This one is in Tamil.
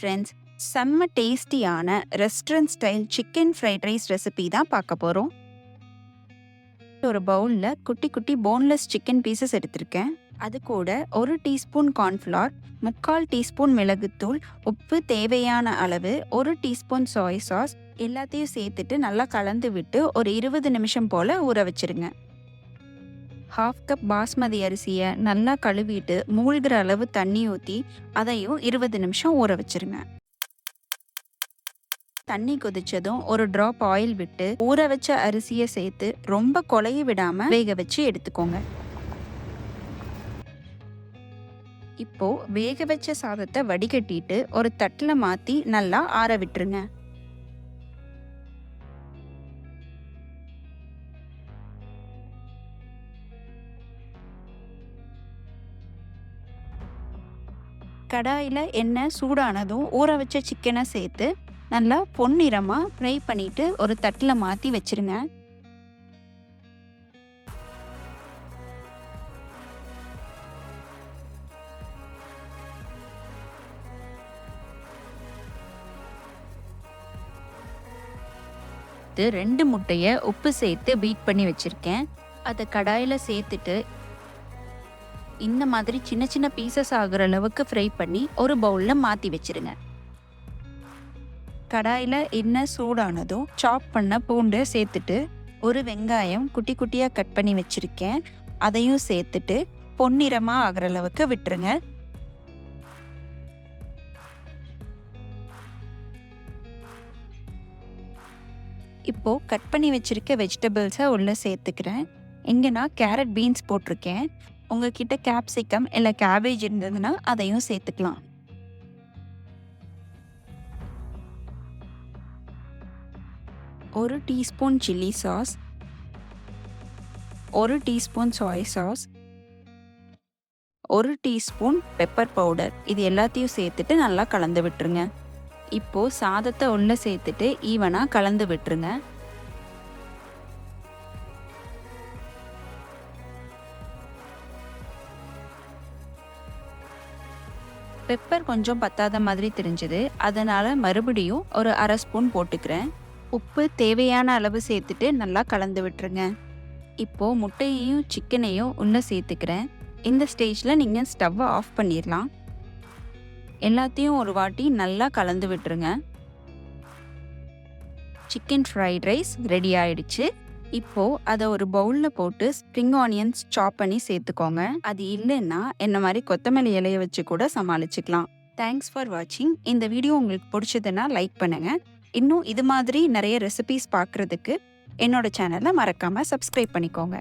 ஃப்ரெண்ட்ஸ், செம்ம டேஸ்டியான restaurant style chicken fried rice recipe தான் பார்க்க போகிறோம். ஒரு பவுலில் குட்டி குட்டி போன்லெஸ் சிக்கன் பீசஸ் எடுத்திருக்கேன். அது கூட 1 டீஸ்பூன் கார்ன்ஃப்ளவர், 3/4 டீஸ்பூன் மிளகுத்தூள், உப்பு தேவையான அளவு, 1 டீஸ்பூன் சோய் சாஸ் எல்லாத்தையும் சேர்த்துட்டு நல்லா கலந்து விட்டு ஒரு 20 நிமிஷம் போல் ஊற வச்சிருங்க. 1/2 கப் பாஸ்மதி அரிசியை நல்லா கழுவிட்டு மூழ்கிற அளவு தண்ணி ஊற்றி அதையும் 20 நிமிஷம் ஊற வச்சிருங்க. தண்ணி கொதிச்சதும் ஒரு ட்ராப் ஆயில் விட்டு ஊற வச்ச அரிசியை சேர்த்து ரொம்ப கொலைய விடாம வேக வச்சு எடுத்துக்கோங்க. இப்போ வேக வச்ச சாதத்தை வடிகட்டிட்டு ஒரு தட்டில் மாற்றி நல்லா ஆற விட்டுருங்க. கடாயில் எண்ணெய் சூடானதும் ஊற வச்ச சிக்கனை சேர்த்து நல்லா பொன்னிறமாக ஃப்ரை பண்ணிட்டு ஒரு தட்டில் மாற்றி வச்சிருங்க. இது 2 முட்டையை உப்பு சேர்த்து பீட் பண்ணி வச்சிருக்கேன். அதை கடாயில் சேர்த்துட்டு இந்த மாதிரி சின்ன சின்ன பீசஸ் ஆகுற அளவுக்கு ஃப்ரை பண்ணி ஒரு பவுலில் மாற்றி வச்சிருங்க. கடாயில் எண்ணெய் சூடானதும் சாப் பண்ண பூண்டை சேர்த்துட்டு ஒரு வெங்காயம் குட்டி குட்டியாக கட் பண்ணி வச்சுருக்கேன், அதையும் சேர்த்துட்டு பொன்னிறமாக ஆகிற அளவுக்கு விட்டுருங்க. இப்போது கட் பண்ணி வச்சுருக்க வெஜிடபிள்ஸை உள்ளே சேர்த்துக்கிறேன். இங்கே நான் கேரட் பீன்ஸ் போட்டிருக்கேன். உங்ககிட்ட கேப்சிகம் இல்லை கேபேஜ் இருந்ததுன்னா அதையும் சேர்த்துக்கலாம். ஒரு டீஸ்பூன் சில்லி சாஸ், 1 டீஸ்பூன் சோய் சாஸ், 1 டீஸ்பூன் பெப்பர் பவுடர், இது எல்லாத்தையும் சேர்த்துட்டு நல்லா கலந்து விட்டுருங்க. இப்போது சாதத்தை உள்ளே சேர்த்துட்டு ஈவனாக கலந்து விட்டுருங்க. பெப்பர் கொஞ்சம் பத்தாத மாதிரி தெரிஞ்சது, அதனால் மறுபடியும் ஒரு 1/2 ஸ்பூன் போட்டுக்கிறேன். உப்பு தேவையான அளவு சேர்த்துட்டு நல்லா கலந்து விட்டுருங்க. இப்போது முட்டையையும் சிக்கனையும் உள்ளே சேர்த்துக்கிறேன். இந்த ஸ்டேஜில் நீங்கள் ஸ்டவ்வை ஆஃப் பண்ணிடலாம். எல்லாத்தையும் ஒரு வாட்டி நல்லா கலந்து விட்டுருங்க. சிக்கன் ஃப்ரைட் ரைஸ் ரெடி ஆயிடுச்சு. இப்போது அதை ஒரு பவுலில் போட்டு ஸ்ப்ரிங் ஆனியன்ஸ் சாப் பண்ணி சேர்த்துக்கோங்க. அது இல்லைன்னா என்ன மாதிரி கொத்தமல்லி இலையை வச்சு கூட சமாளிச்சுக்கலாம். தேங்க்ஸ் ஃபார் வாட்சிங். இந்த வீடியோ உங்களுக்கு பிடிச்சதுன்னா லைக் பண்ணுங்கள். இன்னும் இது மாதிரி நிறைய ரெசிபீஸ் பார்க்குறதுக்கு என்னோட சேனலை மறக்காமல் சப்ஸ்கிரைப் பண்ணிக்கோங்க.